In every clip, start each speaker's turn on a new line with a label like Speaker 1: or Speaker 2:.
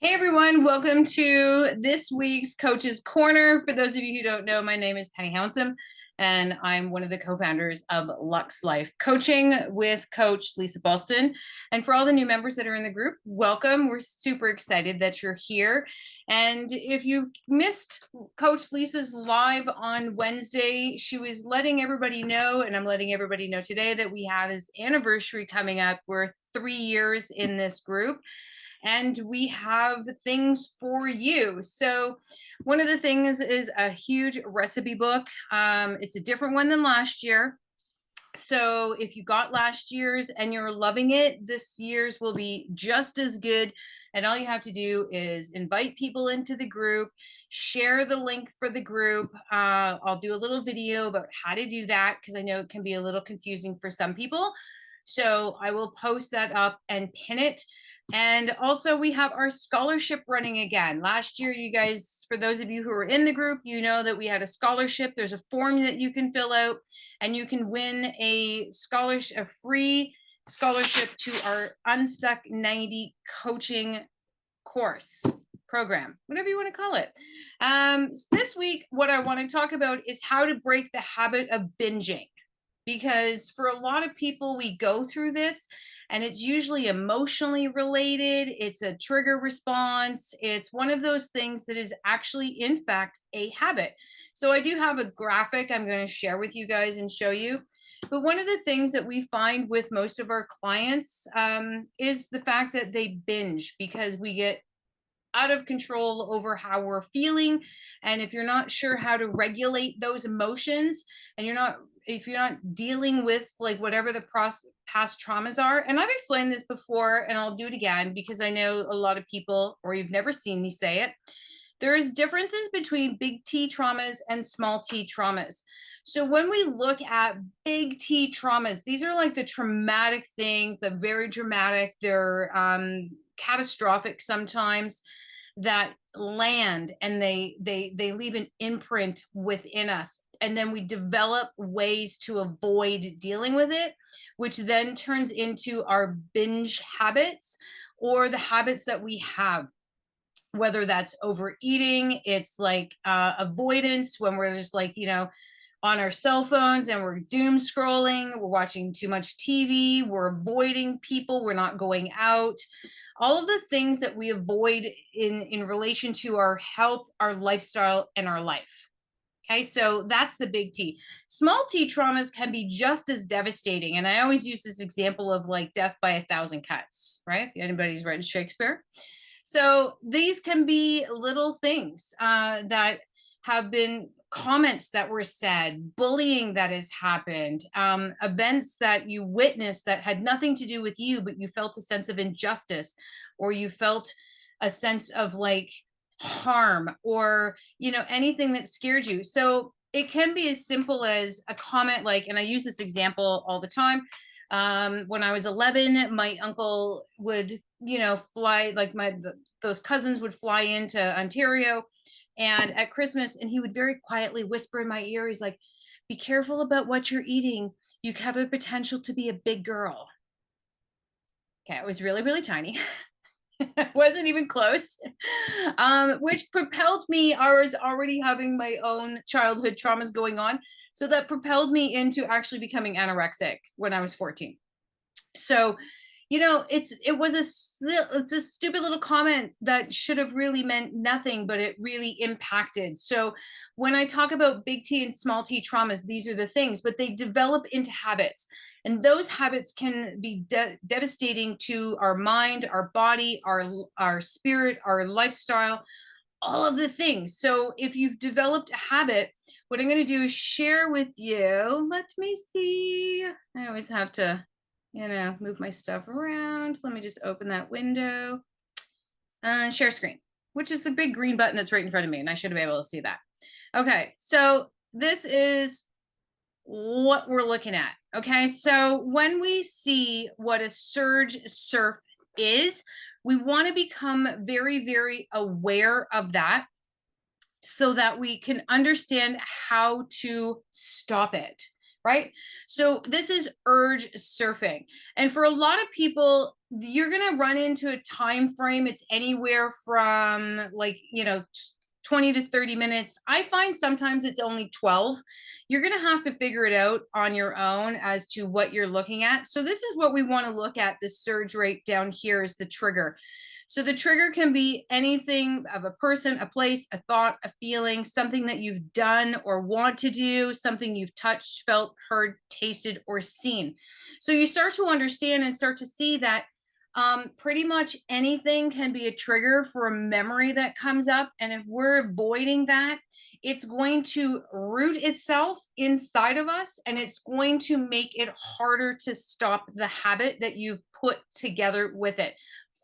Speaker 1: Hey everyone, welcome to this week's Coach's Corner. For those of you who don't know, my name is Penny Hounsome, and I'm one of the co-founders of Lux Life Coaching with Coach Lisa Balsdon. And for all the new members that are in the group, welcome. We're super excited that you're here. And if you missed Coach Lisa's live on Wednesday, she was letting everybody know, and I'm letting everybody know today, that we have his anniversary coming up. We're 3 years in this group, and we have things for you. So one of the things is a huge recipe book. It's a different one than last year. So if you got last year's and you're loving it, this year's will be just as good. And all you have to do is invite people into the group, share the link for the group. I'll do a little video about how to do that because I know it can be a little confusing for some people. So I will post that up and pin it. And also we have our scholarship running again. Last year, you guys, for those of you who are in the group, you know that we had a scholarship. There's a form that you can fill out and you can win a scholarship, a free scholarship to our Unstuck 90 coaching course program, whatever you want to call it. This week, what I want to talk about is how to break the habit of binging. Because for a lot of people, we go through this and it's usually emotionally related. It's a trigger response. It's one of those things that is actually, in fact, a habit. So I do have a graphic I'm going to share with you guys and show you. But one of the things that we find with most of our clients is the fact that they binge because we get out of control over how we're feeling. And if you're not sure how to regulate those emotions and if you're not dealing with like whatever the past traumas are, and I've explained this before and I'll do it again because I know a lot of people, or you've never seen me say it, there is differences between big T traumas and small T traumas. So when we look at big T traumas, these are like the traumatic things, the very dramatic, they're catastrophic sometimes, that land and they leave an imprint within us, and then we develop ways to avoid dealing with it, which then turns into our binge habits or the habits that we have, whether that's overeating, it's like avoidance when we're just like, on our cell phones and we're doom scrolling, we're watching too much TV, we're avoiding people, we're not going out. All of the things that we avoid in relation to our health, our lifestyle, and our life. Okay, so that's the big T. Small T traumas can be just as devastating. And I always use this example of like death by 1,000 cuts, right? If anybody's read Shakespeare. So these can be little things that have been comments that were said, bullying that has happened, events that you witnessed that had nothing to do with you, but you felt a sense of injustice, or you felt a sense of like harm, or, anything that scared you. So it can be as simple as a comment like, and I use this example all the time. When I was 11, my uncle would, fly, like those cousins would fly into Ontario and at Christmas, and he would very quietly whisper in my ear, he's like, be careful about what you're eating. You have a potential to be a big girl. Okay, it was really, really tiny. Wasn't even close, which propelled me. I was already having my own childhood traumas going on. So that propelled me into actually becoming anorexic when I was 14. So, it's a stupid little comment that should have really meant nothing, but it really impacted. So when I talk about big T and small T traumas, these are the things, but they develop into habits. And those habits can be devastating to our mind, our body, our spirit, our lifestyle, all of the things. So if you've developed a habit, what I'm going to do is share with you. Let me see. I always have to move my stuff around. Let me just open that window. Share screen, which is the big green button that's right in front of me, and I should be able to see that. Okay, so this is what we're looking at. Okay, so when we see what a surge surf is, we want to become very, very aware of that so that we can understand how to stop it. Right? So this is urge surfing. And for a lot of people, you're going to run into a time frame. It's anywhere from like, 20 to 30 minutes. I find sometimes it's only 12. You're going to have to figure it out on your own as to what you're looking at. So this is what we want to look at. The surge rate down here is the trigger. So the trigger can be anything of a person, a place, a thought, a feeling, something that you've done or want to do, something you've touched, felt, heard, tasted, or seen. So you start to understand and start to see that pretty much anything can be a trigger for a memory that comes up. And if we're avoiding that, it's going to root itself inside of us, and it's going to make it harder to stop the habit that you've put together with it.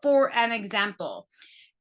Speaker 1: For an example,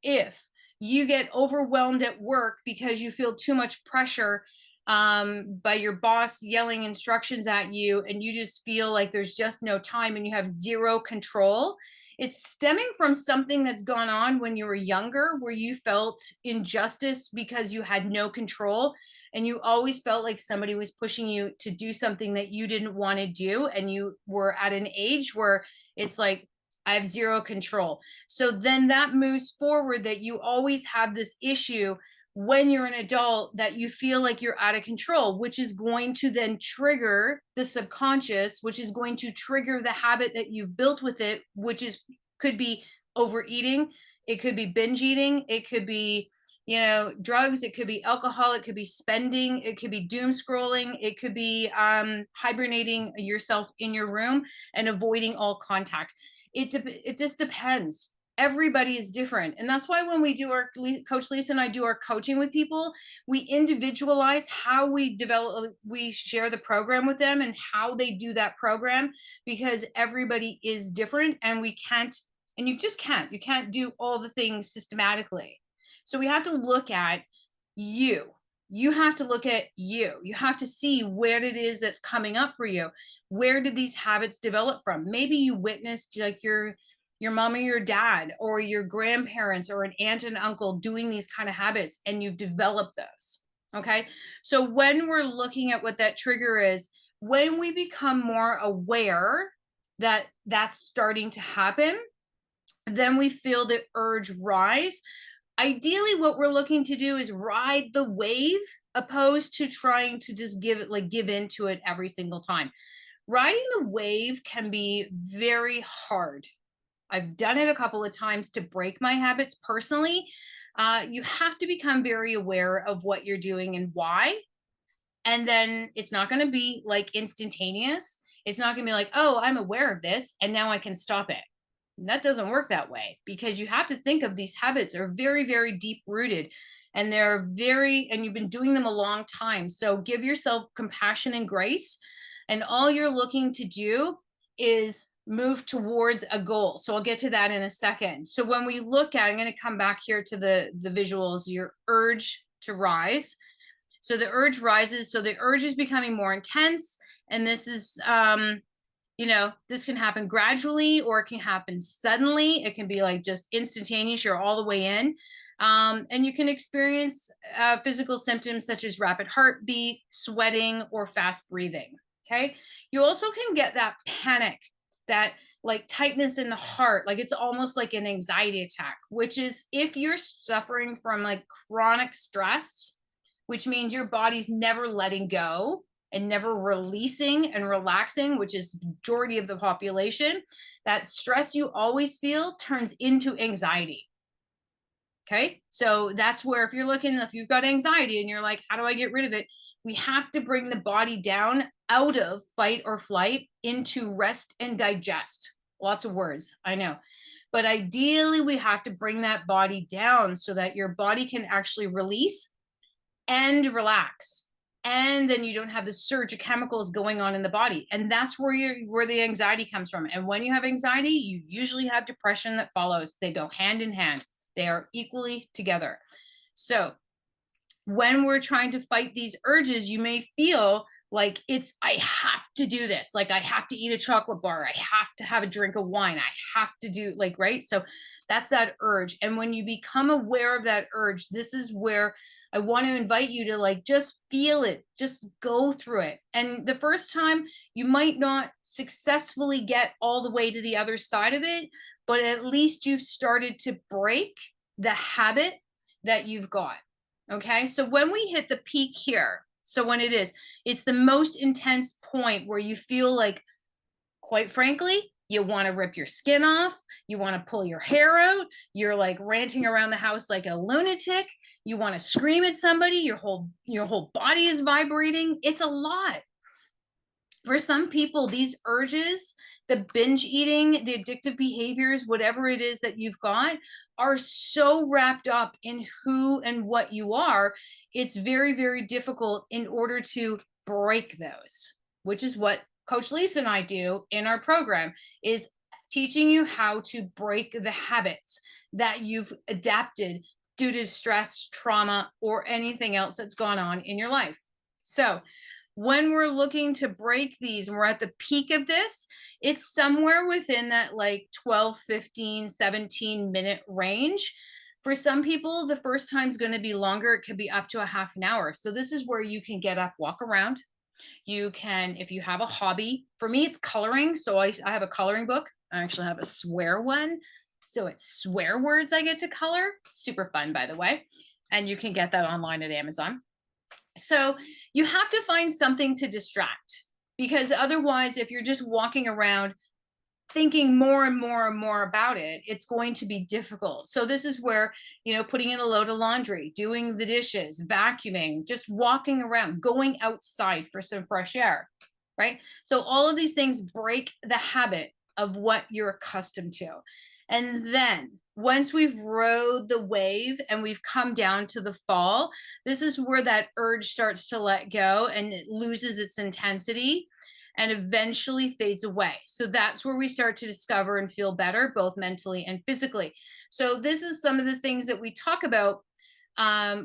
Speaker 1: if you get overwhelmed at work because you feel too much pressure by your boss yelling instructions at you, and you just feel like there's just no time and you have zero control, it's stemming from something that's gone on when you were younger, where you felt injustice because you had no control, and you always felt like somebody was pushing you to do something that you didn't want to do, and you were at an age where it's like, I have zero control. So then that moves forward, that you always have this issue when you're an adult, that you feel like you're out of control, which is going to then trigger the subconscious, which is going to trigger the habit that you've built with it, which is could be overeating, it could be binge eating, it could be drugs, it could be alcohol, it could be spending, it could be doom scrolling, it could be hibernating yourself in your room and avoiding all contact. It just depends. Everybody is different. And that's why when we do our, Coach Lisa and I do our coaching with people, we individualize how we share the program with them and how they do that program, because everybody is different, and you can't do all the things systematically. So we have to look at you. You have to look at you. You have to see where it is that's coming up for you. Where did these habits develop from? Maybe you witnessed like your mom or your dad or your grandparents or an aunt and uncle doing these kind of habits, and you've developed those. Okay. So when we're looking at what that trigger is, when we become more aware that that's starting to happen, then we feel the urge rise. Ideally, what we're looking to do is ride the wave, opposed to trying to just give into it every single time. Riding the wave can be very hard. I've done it a couple of times to break my habits personally. You have to become very aware of what you're doing and why. And then it's not going to be like instantaneous. It's not going to be like, oh, I'm aware of this and now I can stop it. And that doesn't work that way, because you have to think of these habits are very, very deep rooted, and and you've been doing them a long time. So give yourself compassion and grace. And all you're looking to do is move towards a goal. So I'll get to that in a second. So when we look at, I'm going to come back here to the visuals, your urge to rise. So the urge rises. So the urge is becoming more intense. And this is, this can happen gradually, or it can happen suddenly. It can be like just instantaneous. You're all the way in. And you can experience physical symptoms such as rapid heartbeat, sweating, or fast breathing. Okay. You also can get that panic, that like tightness in the heart, like it's almost like an anxiety attack, which is if you're suffering from like chronic stress, which means your body's never letting go and never releasing and relaxing, which is the majority of the population. That stress you always feel turns into anxiety. Okay. So that's where, if you've got anxiety and you're like, how do I get rid of it? We have to bring the body down out of fight or flight into rest and digest. Lots of words, I know. But ideally, we have to bring that body down so that your body can actually release and relax. And then you don't have the surge of chemicals going on in the body. And that's where the anxiety comes from. And when you have anxiety, you usually have depression that follows. They go hand in hand. They are equally together. So when we're trying to fight these urges, you may feel like I have to do this. Like I have to eat a chocolate bar. I have to have a drink of wine. I have to do right. So that's that urge. And when you become aware of that urge, this is where I want to invite you to like just feel it, just go through it. And the first time you might not successfully get all the way to the other side of it, but at least you've started to break the habit that you've got. Okay. So when we hit the peak here, so when it's the most intense point where you feel like, quite frankly, you want to rip your skin off, you want to pull your hair out, you're like ranting around the house like a lunatic, you want to scream at somebody, your whole body is vibrating. It's a lot. For some people, these urges, the binge eating, the addictive behaviors, whatever it is that you've got, are so wrapped up in who and what you are. It's very, very difficult in order to break those, which is what Coach Lisa and I do in our program, is teaching you how to break the habits that you've adapted due to stress, trauma, or anything else that's gone on in your life. So when we're looking to break these and we're at the peak of this, it's somewhere within that like 12, 15, 17-minute range. For some people, the first time is going to be longer. It could be up to a half an hour. So this is where you can get up, walk around. You can, if you have a hobby, for me, it's coloring. So I have a coloring book. I actually have a swear one. So it's swear words I get to color. Super fun, by the way. And you can get that online at Amazon. So you have to find something to distract, because otherwise, if you're just walking around thinking more and more and more about it, it's going to be difficult. So this is where, putting in a load of laundry, doing the dishes, vacuuming, just walking around, going outside for some fresh air, right? So all of these things break the habit of what you're accustomed to. And then once we've rode the wave and we've come down to the fall, this is where that urge starts to let go and it loses its intensity and eventually fades away. So that's where we start to discover and feel better, both mentally and physically. So this is some of the things that we talk about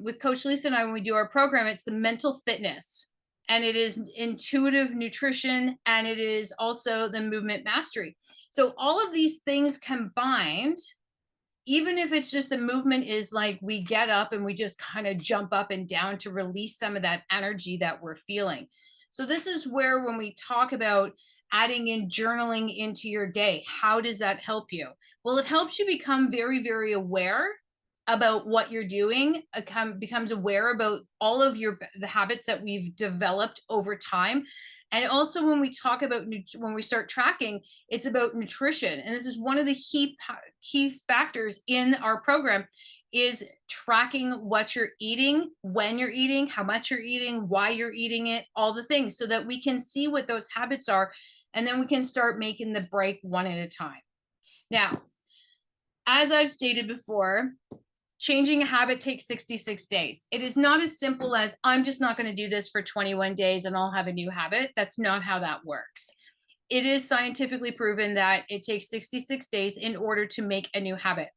Speaker 1: with Coach Lisa and I when we do our program. It's the mental fitness, and it is intuitive nutrition, and it is also the movement mastery. So all of these things combined, even if it's just the movement is like we get up and we just kind of jump up and down to release some of that energy that we're feeling. So this is where, when we talk about adding in journaling into your day, how does that help you? Well, it helps you become very, very aware about what you're doing, becomes aware about all of the habits that we've developed over time. And also when we talk about, when we start tracking, it's about nutrition. And this is one of the key factors in our program, is tracking what you're eating, when you're eating, how much you're eating, why you're eating it, all the things, so that we can see what those habits are. And then we can start making the break one at a time. Now, as I've stated before, changing a habit takes 66 days. It is not as simple as, I'm just not going to do this for 21 days and I'll have a new habit. That's not how that works. It is scientifically proven that it takes 66 days in order to make a new habit.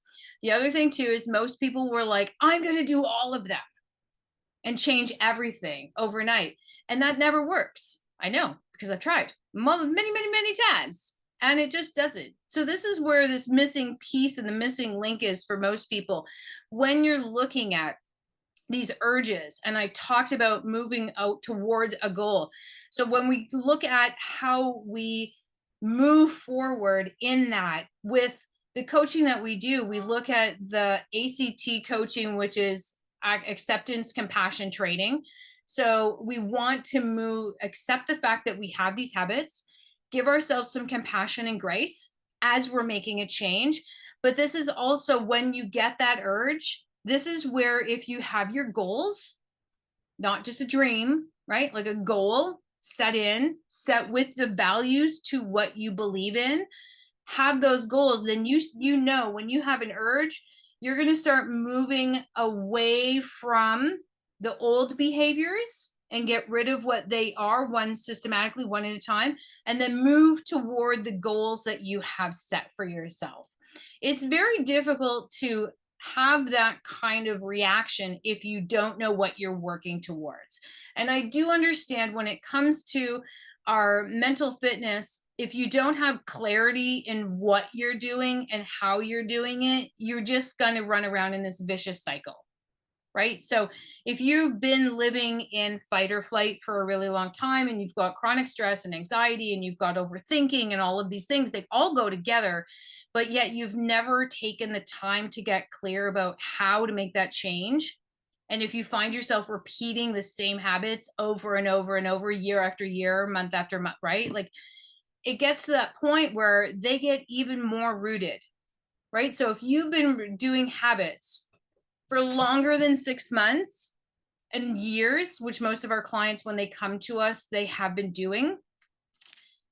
Speaker 1: The other thing too is most people were like, I'm going to do all of them and change everything overnight. And that never works. I know, because I've tried many, many, many times. And it just doesn't. So this is where this missing piece and the missing link is for most people. When you're looking at these urges, and I talked about moving out towards a goal. So when we look at how we move forward in that with the coaching that we do, we look at the ACT coaching, which is acceptance, compassion training. So we want to accept the fact that we have these habits, give ourselves some compassion and grace as we're making a change. But this is also when you get that urge, this is where, if you have your goals, not just a dream, right? Like a goal set with the values to what you believe in, have those goals, then you know when you have an urge, you're going to start moving away from the old behaviors and get rid of what they are, one systematically, one at a time, and then move toward the goals that you have set for yourself. It's very difficult to have that kind of reaction if you don't know what you're working towards. And I do understand when it comes to our mental fitness, if you don't have clarity in what you're doing and how you're doing it, you're just going to run around in this vicious cycle. right? So if you've been living in fight or flight for a really long time and you've got chronic stress and anxiety and you've got overthinking and all of these things, they all go together, but yet you've never taken the time to get clear about how to make that change. And if you find yourself repeating the same habits over and over and over, year after year, month after month, right? Like it gets to that point where they get even more rooted, right? So if you've been doing habits for longer than 6 months and years, which most of our clients, when they come to us, they have been doing,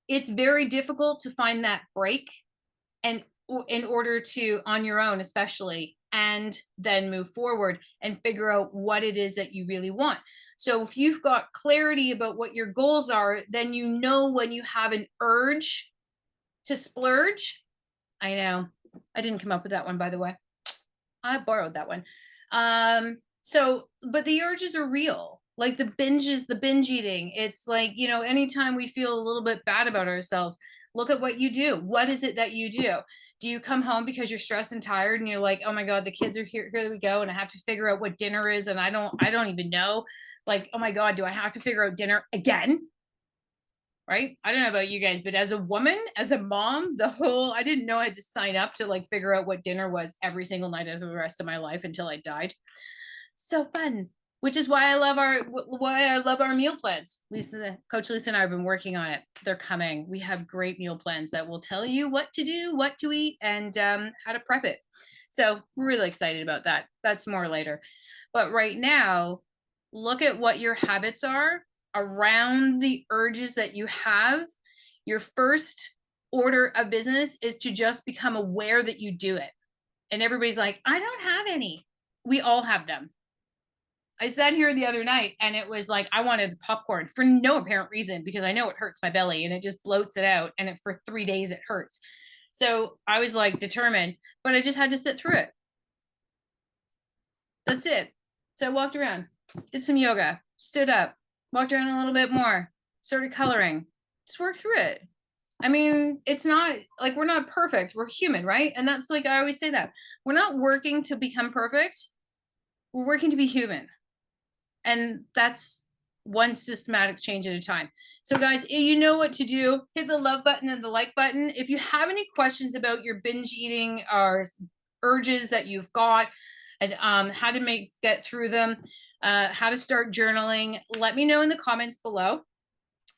Speaker 1: it's very difficult to find that break, and in order to, on your own especially, and then move forward and figure out what it is that you really want. So if you've got clarity about what your goals are, then you know when you have an urge to splurge. I know I didn't come up with that one, by the way. I borrowed that one. So, but the urges are real. Like the binges, the binge eating. It's like, anytime we feel a little bit bad about ourselves, look at what you do. What is it that you do? Do you come home because you're stressed and tired and you're like, oh my God, the kids are here. Here we go. And I have to figure out what dinner is. And I don't even know. Like, oh my God, do I have to figure out dinner again? Right? I don't know about you guys, but as a woman, as a mom, I didn't know I had to sign up to like figure out what dinner was every single night of the rest of my life until I died. So fun, which is why I love our meal plans. Coach Lisa and I have been working on it. They're coming. We have great meal plans that will tell you what to do, what to eat, and how to prep it. So we're really excited about that. That's more later. But right now, look at what your habits are around the urges that you have. Your first order of business is to just become aware that you do it. And everybody's like, I don't have any. We all have them. I sat here the other night and it was like, I wanted popcorn for no apparent reason because I know it hurts my belly and it just bloats it out. And for 3 days it hurts. So I was like determined, but I just had to sit through it. That's it. So I walked around, did some yoga, stood up, walked around a little bit more, started coloring, just worked through it. I mean, it's not like we're not perfect. We're human, right? And that's like, I always say that we're not working to become perfect. We're working to be human. And that's one systematic change at a time. So guys, you know what to do. Hit the love button and the like button. If you have any questions about your binge eating or urges that you've got, and how to get through them, how to start journaling, let me know in the comments below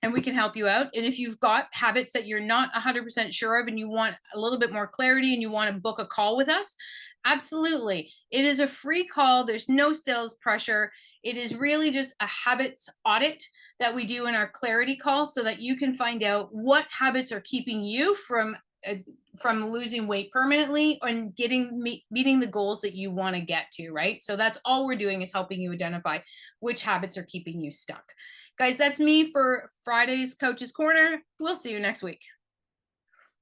Speaker 1: and we can help you out. And if you've got habits that you're not 100% sure of and you want a little bit more clarity and you want to book a call with us, absolutely. It is a free call. There's no sales pressure. It is really just a habits audit that we do in our clarity call so that you can find out what habits are keeping you from losing weight permanently and meeting the goals that you want to get to, right? So that's all we're doing is helping you identify which habits are keeping you stuck. Guys, that's me for Friday's Coach's Corner. We'll see you next week.